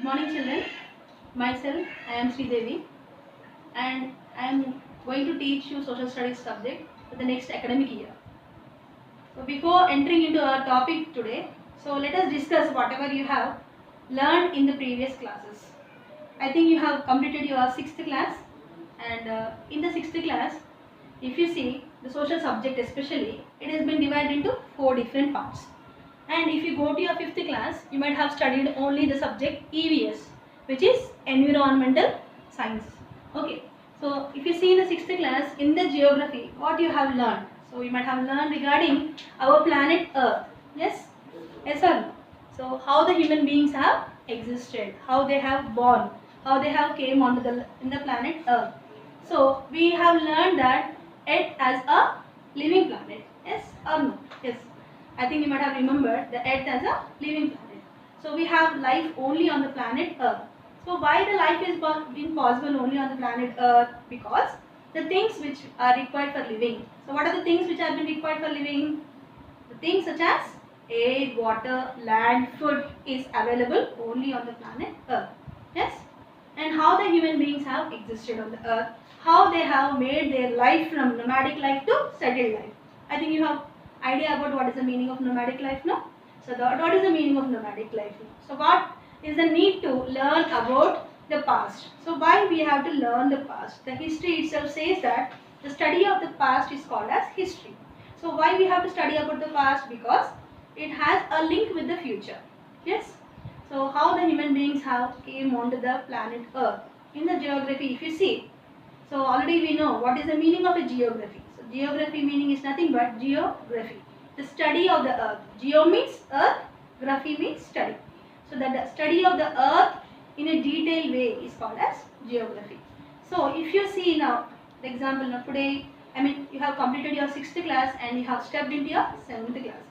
Morning children, myself I am Sri Devi and I am going to teach you social studies subject for the next academic year. So before entering into our topic today, so let us discuss whatever you have learned in the previous classes. I think you have completed your 6th class and in the 6th class, if you see the social subject especially, it has been divided into 4 different parts. And if you go to your 5th class, you might have studied only the subject EVS, which is Environmental Science. Okay, so if you see in the 6th class, in the geography, what you have learned? So you might have learned regarding our planet Earth. Yes? Yes or no? So how the human beings have existed, how they have born, how they have came onto in the planet Earth. So we have learned that Earth as a living planet. Yes or no? Yes. I think you might have remembered the Earth as a living planet. So we have life only on the planet Earth. So why the life is being possible only on the planet Earth? Because the things which are required for living. So what are the things which have been required for living? The things such as air, water, land, food is available only on the planet Earth. Yes? And how the human beings have existed on the Earth, how they have made their life from nomadic life to settled life. I think you have idea about what is the meaning of nomadic life now. So what is the meaning of nomadic life now? So what is the need to learn about the past? So why we have to learn the past? The history itself says that the study of the past is called as history. So why we have to study about the past? Because it has a link with the future. Yes. So how the human beings have came onto the planet Earth. In the geography, if you see, so already we know what is the meaning of a geography. So geography meaning is nothing but geography, the study of the earth. Geo means earth, graphy means study. So that the study of the earth in a detailed way is called as geography. So if you see now, the example now today, you have completed your 6th class and you have stepped into your 7th class.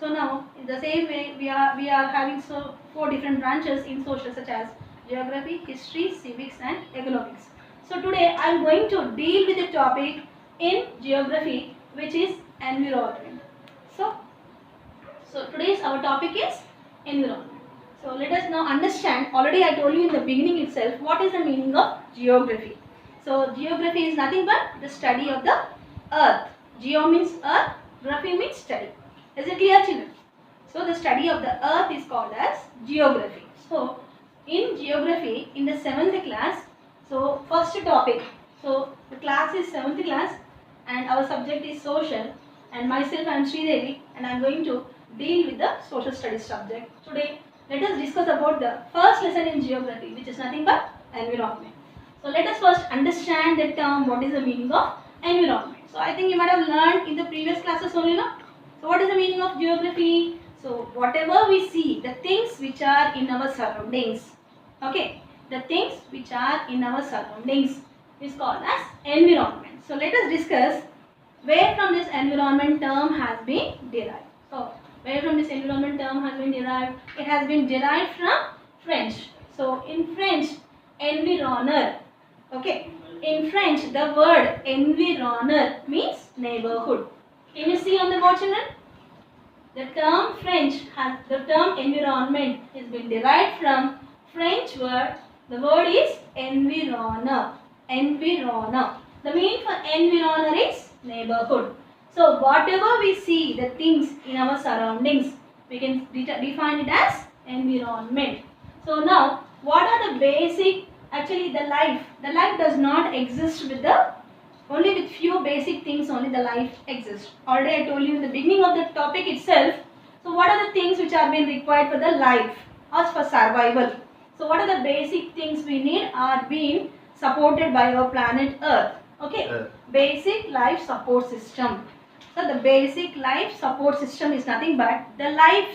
So now in the same way we are having 4 different branches in social such as geography, history, civics and economics. So today I am going to deal with the topic in geography which is environment. So today's our topic is environment. So let us now understand, already I told you in the beginning itself what is the meaning of geography. So geography is nothing but the study of the earth. Geo means earth, graphy means study. Is it clear children? So the study of the earth is called as geography. So in geography in the 7th class, so first topic, so the class is 7th class and our subject is social and myself I am Sri Devi and I am going to deal with the social studies subject. Today let us discuss about the first lesson in geography which is nothing but environment. So let us first understand the term what is the meaning of environment. So I think you might have learned in the previous classes only now. So what is the meaning of geography? So whatever we see, the things which are in our surroundings, okay, the things which are in our surroundings is called as environment. So let us discuss where from this environment term has been derived. So where from this environment term has been derived? It has been derived from French. So in French, environner, okay, in French the word environner means neighborhood. Can you see on the board children? The term the term environment has been derived from French word. The word is environner. Environner. The meaning for environner is neighborhood. So whatever we see, the things in our surroundings, we can define it as environment. So now, what are the basic, actually the life does not exist with the, only with few basic things only the life exists. Already I told you in the beginning of the topic itself. So what are the things which are being required for the life or for survival? So what are the basic things we need are being supported by our planet Earth. Okay, basic life support system. So the basic life support system is nothing but the life.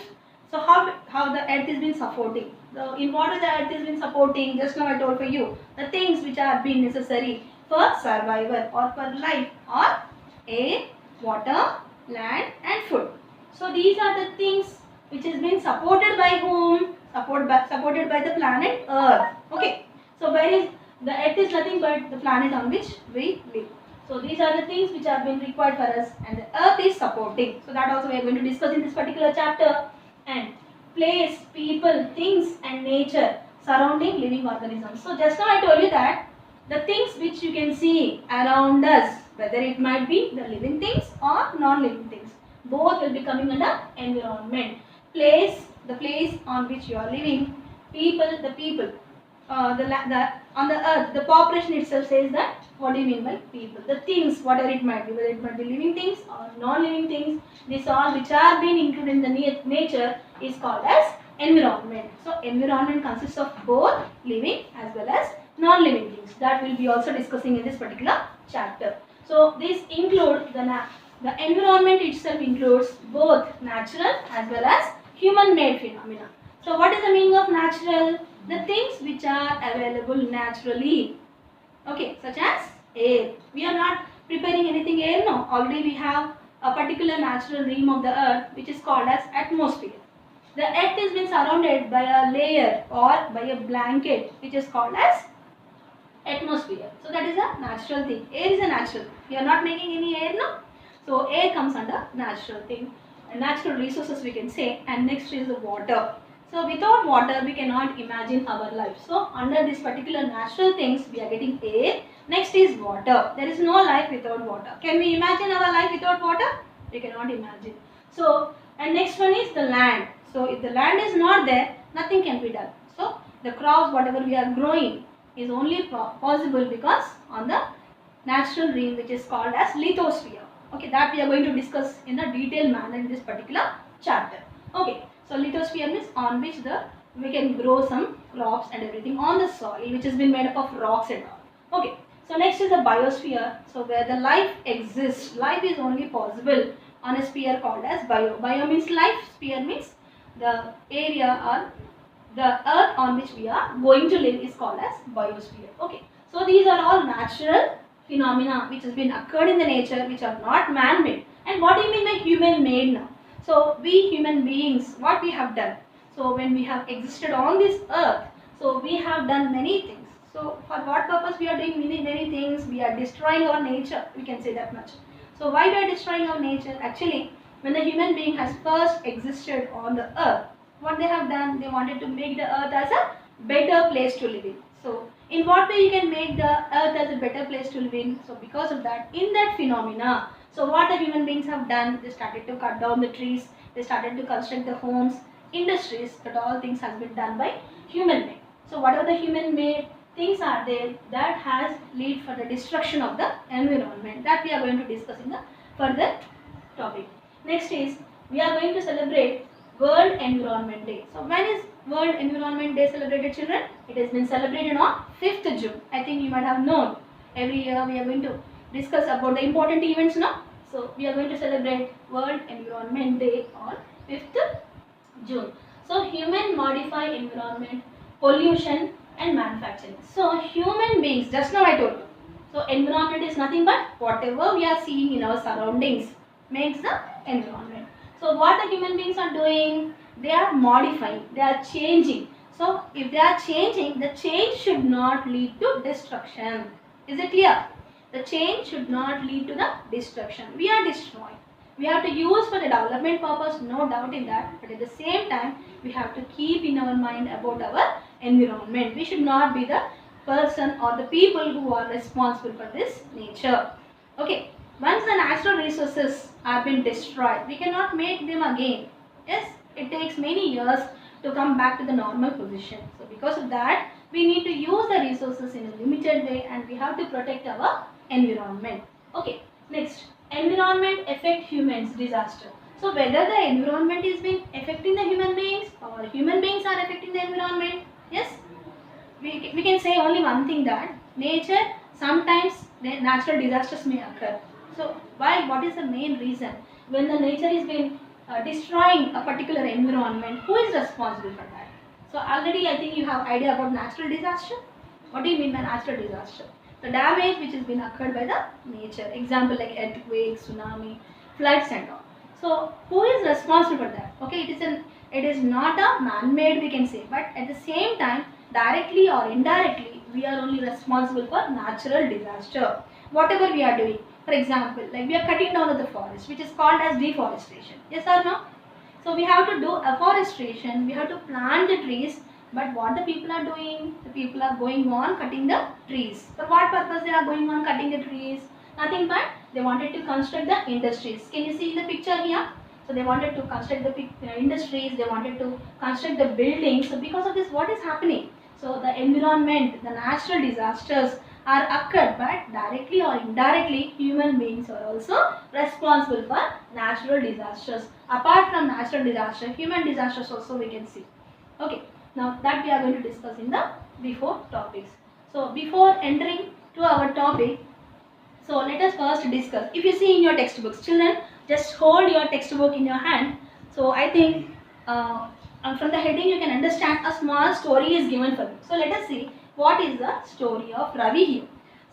So how the earth is been supporting. So in what the earth is been supporting, just now I told for you, the things which are being necessary for survival or for life are air, water, land and food. So these are the things which has been supported by whom? Supported by the planet Earth. Okay. So where is the earth is nothing but the planet on which we live. So these are the things which have been required for us and the earth is supporting. So that also we are going to discuss in this particular chapter. And place, people, things and nature surrounding living organisms. So just now I told you that the things which you can see around us, whether it might be the living things or non-living things, both will be coming under environment. The place on which you are living, the people, on the earth, the population itself says that. What do you mean by people? The things, whatever it might be, whether it might be living things or non-living things, this all which are being included in the nature is called as environment. So environment consists of both living as well as non-living things. That will be also discussing in this particular chapter. So this includes the environment itself includes both natural as well as human-made phenomena. So what is the meaning of natural? The things which are available naturally. Okay, such as air. We are not preparing anything air, no. Already we have a particular natural realm of the earth which is called as atmosphere. The earth is been surrounded by a layer or by a blanket which is called as atmosphere. So that is a natural thing. Air is a natural. We are not making any air, no. So air comes under natural thing. Natural resources we can say. And next is the water. So without water we cannot imagine our life. So under this particular natural things we are getting air. Next is water. There is no life without water. Can we imagine our life without water? We cannot imagine. So and next one is the land. So if the land is not there, nothing can be done. So the crops whatever we are growing is only possible because on the natural realm which is called as lithosphere. Okay, that we are going to discuss in a detailed manner in this particular chapter. Okay. So lithosphere means on which we can grow some crops and everything on the soil which has been made up of rocks and all. Okay. So next is the biosphere. So where the life exists. Life is only possible on a sphere called as bio. Bio means life. Sphere means the area or the earth on which we are going to live is called as biosphere. Okay. So these are all natural phenomena which has been occurred in the nature which are not man-made. And what do you mean by human-made now? So we human beings, what we have done? So when we have existed on this earth, so we have done many things. So for what purpose we are doing many things? We are destroying our nature, we can say that much. So why we are destroying our nature? Actually, when the human being has first existed on the earth, what they have done? They wanted to make the earth as a better place to live in. So in what way you can make the earth as a better place to live in? So because of that, in that phenomena, so what the human beings have done, they started to cut down the trees, they started to construct the homes, industries, that all things has been done by human made. So whatever the human made things are there, that has lead for the destruction of the environment. That we are going to discuss in the further topic. Next is, we are going to celebrate World Environment Day. So when is World Environment Day celebrated, children? It has been celebrated on 5th June. I think you might have known. Every year we are going to discuss about the important events now. So we are going to celebrate World Environment Day on 5th June. So human modify environment, pollution and manufacturing. So human beings, just now I told you. So environment is nothing but whatever we are seeing in our surroundings makes the environment. So what the human beings are doing? They are modifying, they are changing. So if they are changing, the change should not lead to destruction. Is it clear? The change should not lead to the destruction. We are destroying. We have to use for the development purpose, no doubt in that. But at the same time, we have to keep in our mind about our environment. We should not be the person or the people who are responsible for this nature. Okay. Once the natural resources have been destroyed, we cannot make them again. Yes, it takes many years to come back to the normal position. So because of that, we need to use the resources in a limited way and we have to protect our environment. Okay, next, environment affect humans, disaster. So whether the environment is being affecting the human beings or human beings are affecting the environment, yes, we can say only one thing, that nature, sometimes the natural disasters may occur. So why? What is the main reason? When the nature is being destroying a particular environment, who is responsible for that? So already I think you have idea about natural disaster. What do you mean by natural disaster? The damage which has been occurred by the nature. Example like earthquakes, tsunami, floods and all. So who is responsible for that? Okay, it is not a man-made, we can say, but at the same time, directly or indirectly, we are only responsible for natural disaster. Whatever we are doing. For example, like we are cutting down the forest, which is called as deforestation. Yes or no? So we have to do afforestation, we have to plant the trees But what the people are doing? The people are going on cutting the trees. For what purpose they are going on cutting the trees? Nothing but they wanted to construct the industries. Can you see in the picture here? So they wanted to construct the industries, they wanted to construct the buildings. So because of this, what is happening? So the environment, the natural disasters are occurred, but directly or indirectly human beings are also responsible for natural disasters. Apart from natural disaster, human disasters also we can see. Okay, now that we are going to discuss in the before topics. So before entering to our topic, so let us first discuss. If you see in your textbooks, children, just hold your textbook in your hand. So I think from the heading you can understand a small story is given for you. So let us see what is the story of Ravi here.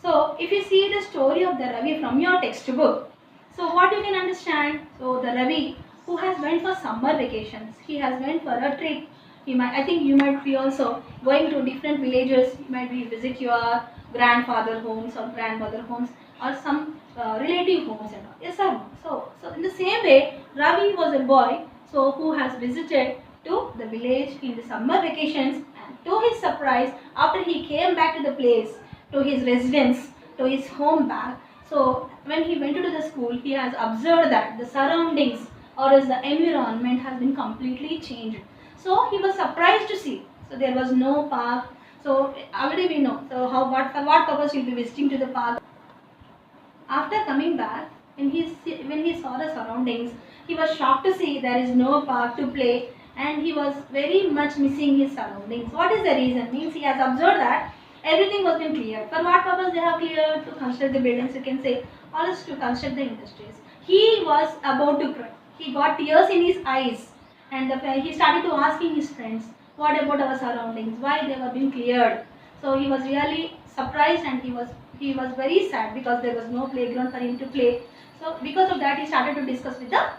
So if you see the story of the Ravi from your textbook, so what you can understand? So the Ravi who has went for summer vacations, he has went for a trip. He might, I think you might be also going to different villages. You might be visit your grandfather homes or grandmother homes or some relative homes and all. Yes or no? So in the same way, Ravi was a boy who has visited to the village in the summer vacations, and to his surprise, after he came back to the place, to his residence, to his home back. So when he went to the school, he has observed that the surroundings or as the environment has been completely changed. So he was surprised to see. So there was no park. So already we know. So for what purpose he'll be visiting to the park? After coming back, when he saw the surroundings, he was shocked to see there is no park to play, and he was very much missing his surroundings. What is the reason? Means he has observed that everything was been cleared. For what purpose they have cleared? To construct the buildings, you can say, or else to construct the industries. He was about to cry. He got tears in his eyes, and he started to asking his friends, what about our surroundings? Why they were being cleared? So he was really surprised, and he was very sad because there was no playground for him to play. So because of that, he started to discuss with the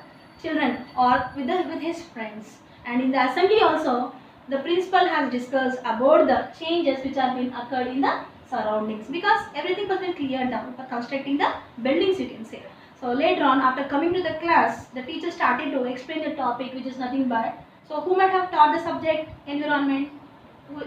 children or with his friends. And in the assembly also, the principal has discussed about the changes which have been occurred in the surroundings, because everything was been cleared down for constructing the buildings, you can say. So later on, after coming to the class, the teacher started to explain the topic, which is nothing but, so who might have taught the subject environment?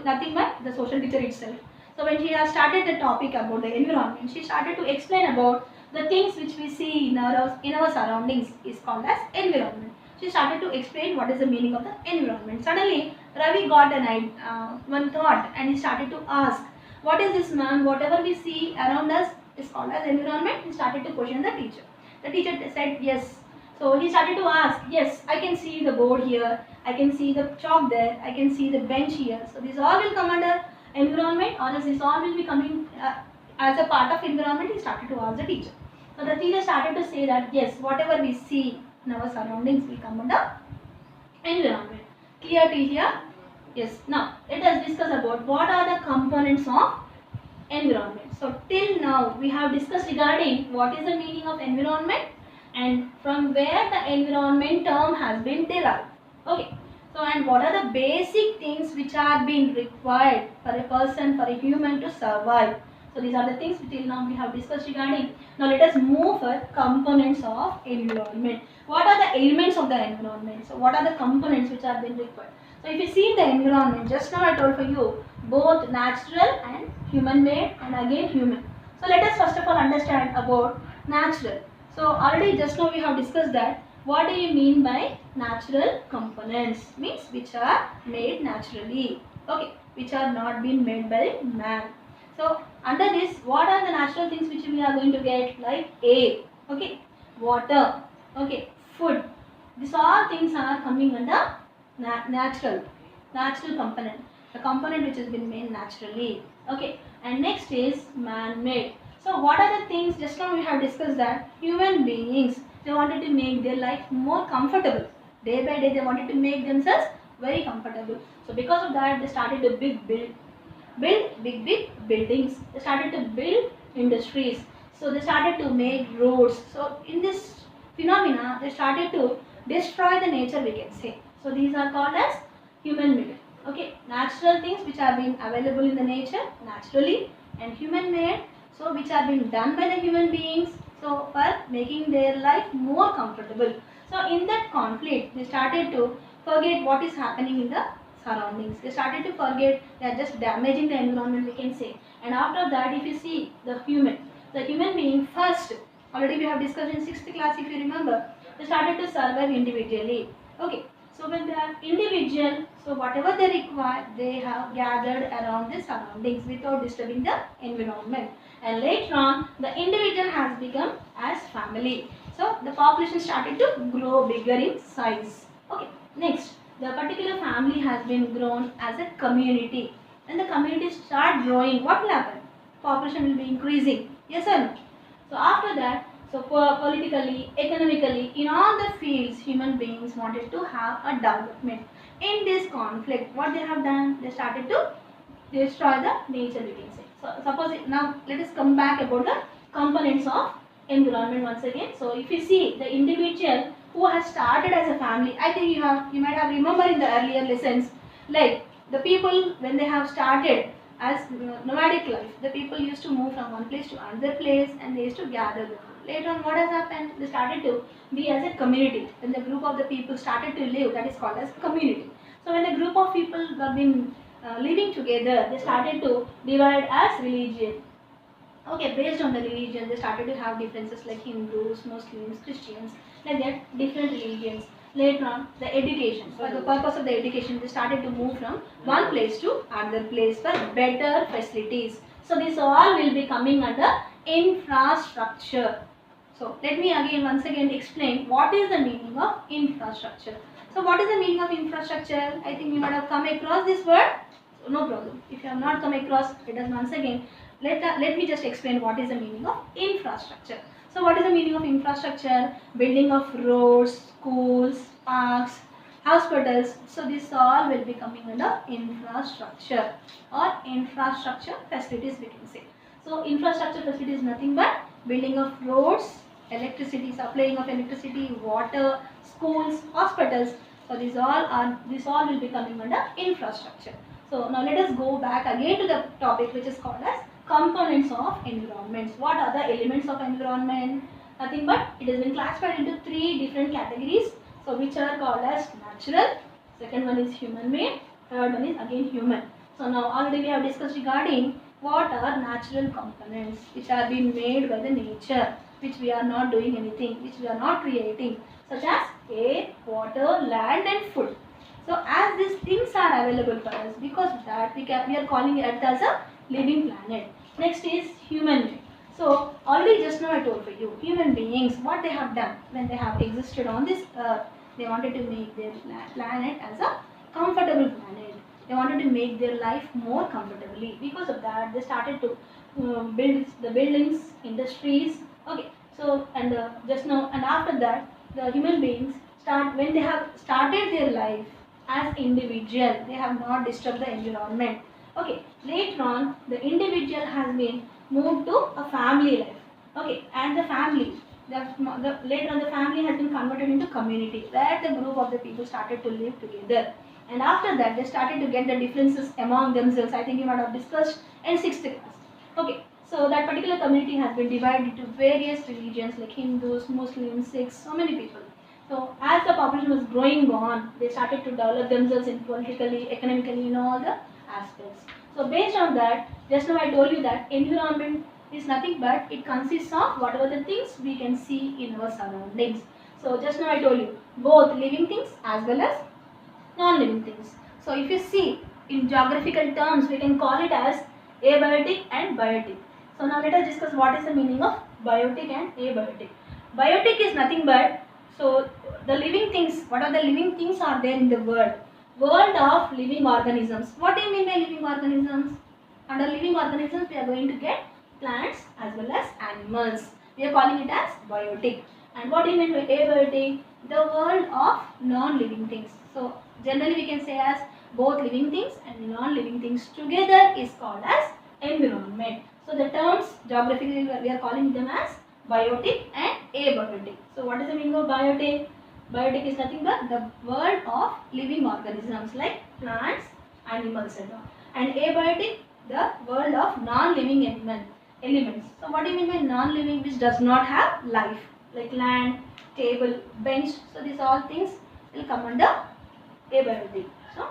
Nothing but the social teacher itself. So when she has started the topic about the environment, she started to explain about the things which we see in our surroundings is called as environment. She started to explain what is the meaning of the environment. Suddenly, Ravi got one thought, and he started to ask, what is this, ma'am? Whatever we see around us is called as environment. He started to question the teacher. The teacher said yes. So he started to ask, yes, I can see the board here, I can see the chalk there, I can see the bench here. So these all will come under environment, or else this all will be coming as a part of environment. He started to ask the teacher. So the teacher started to say that yes, whatever we see in our surroundings will come under environment. Clear till here? Yes. Now let us discuss about what are the components of environment. So till now we have discussed regarding what is the meaning of environment and from where the environment term has been derived. Okay. So and what are the basic things which are being required for a person, for a human to survive. So these are the things till now we have discussed regarding. Now let us move for components of environment. What are the elements of the environment? So what are the components which are being required? So if you see the environment, just now I told for you, both natural and human made, and again human. So let us first of all understand about natural. So already just now we have discussed that. What do you mean by natural components? Means which are made naturally. Okay, which are not being made by man. So under this, what are the natural things which we are going to get? Like air, okay, water, okay, food. These all things are coming under natural component, the component which has been made naturally. Okay, and next is man-made. So what are the things? Just now we have discussed that human beings, they wanted to make their life more comfortable. Day by day they wanted to make themselves very comfortable. So because of that, they started to build big buildings. They started to build industries. So they started to make roads. So in this phenomena, they started to destroy the nature, we can say. So these are called as human made. Okay, natural things which are being available in the nature naturally, and human made, so which are being done by the human beings, so for making their life more comfortable. So in that conflict, they started to forget what is happening in the surroundings. They started to forget, they are just damaging the environment, we can say. And after that, if you see the human being first, already we have discussed in 6th class if you remember, they started to survive individually. Okay, so when they are individual, so whatever they require, they have gathered around the surroundings without disturbing the environment. And later on, the individual has become as family. So the population started to grow bigger in size. Okay, next, the particular family has been grown as a community. When the community start growing, what will happen? Population will be increasing. Yes or no? So after that, so politically, economically, in all the fields, human beings wanted to have a development. In this conflict, what they have done? They started to destroy the nature, we can say. So suppose now let us come back about the components of environment once again. So if you see the individual who has started as a family, I think you might have remembered in the earlier lessons, like the people when they have started as nomadic life, the people used to move from one place to another place and they used to gather the food. Later on, what has happened? They started to be as a community. When the group of the people started to live, that is called as community. So when a group of people have been living together, they started to divide as religion. Okay, based on the religion, they started to have differences like Hindus, Muslims, Christians, like that, different religions. Later on, the education. For the purpose of the education, they started to move from one place to another place for better facilities. So this all will be coming under infrastructure. So let me again once again explain what is the meaning of infrastructure. So what is the meaning of infrastructure? I think you might have come across this word. So no problem. If you have not come across, let us once again let me just explain what is the meaning of infrastructure. So what is the meaning of infrastructure? Building of roads, schools, parks, hospitals. So this all will be coming under infrastructure or infrastructure facilities, we can say. So infrastructure facility is nothing but building of roads, electricity, supplying of electricity, water, schools, hospitals. So this all will be coming under infrastructure. So now let us go back again to the topic which is called as components of environments. What are the elements of environment? Nothing but it has been classified into 3 different categories. So which are called as natural, second one is human made, third one is again human. So now already we have discussed regarding what are natural components which are being made by the nature, which we are not doing anything, which we are not creating, such as air, water, land and food. So as these things are available for us, because of that we are calling Earth as a living planet. Next is human made. So already just now I told for you, human beings, what they have done when they have existed on this earth, they wanted to make their planet as a comfortable planet. They wanted to make their life more comfortably. Because of that, they started to build the buildings, industries. Okay, so and just now and after that, the human beings when they have started their life as individual, they have not disturbed the environment. Okay, later on, the individual has been moved to a family life. Okay, and the family, later on the family has been converted into community, where the group of the people started to live together. And after that, they started to get the differences among themselves. I think you might have discussed in 6th class. Okay, so that particular community has been divided into various religions like Hindus, Muslims, Sikhs, so many people. So as the population was growing on, they started to develop themselves in politically, economically, in all the aspects. So based on that, just now I told you that environment is nothing but it consists of whatever the things we can see in our surroundings. So just now I told you both living things as well as non-living things. So if you see in geographical terms, we can call it as abiotic and biotic. So now let us discuss what is the meaning of biotic and abiotic. Biotic is nothing but, so the living things, what are the living things are there in the world? World of living organisms. What do you mean by living organisms? Under living organisms, we are going to get plants as well as animals. We are calling it as biotic. And what do you mean by abiotic? The world of non-living things. So generally we can say as both living things and non-living things together is called as environment. So the terms geographically we are calling them as biotic and abiotic. So what is the meaning of biotic? Biotic is nothing but the world of living organisms like plants, animals and all. And abiotic, the world of non-living elements. So what do you mean by non-living, which does not have life, like land, table, bench. So these all things will come under abiotic. So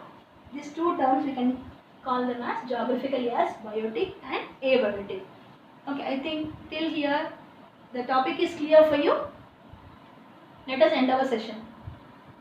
These two terms we can call them as geographically as biotic and abiotic. Okay, I think till here the topic is clear for you. Let us end our session.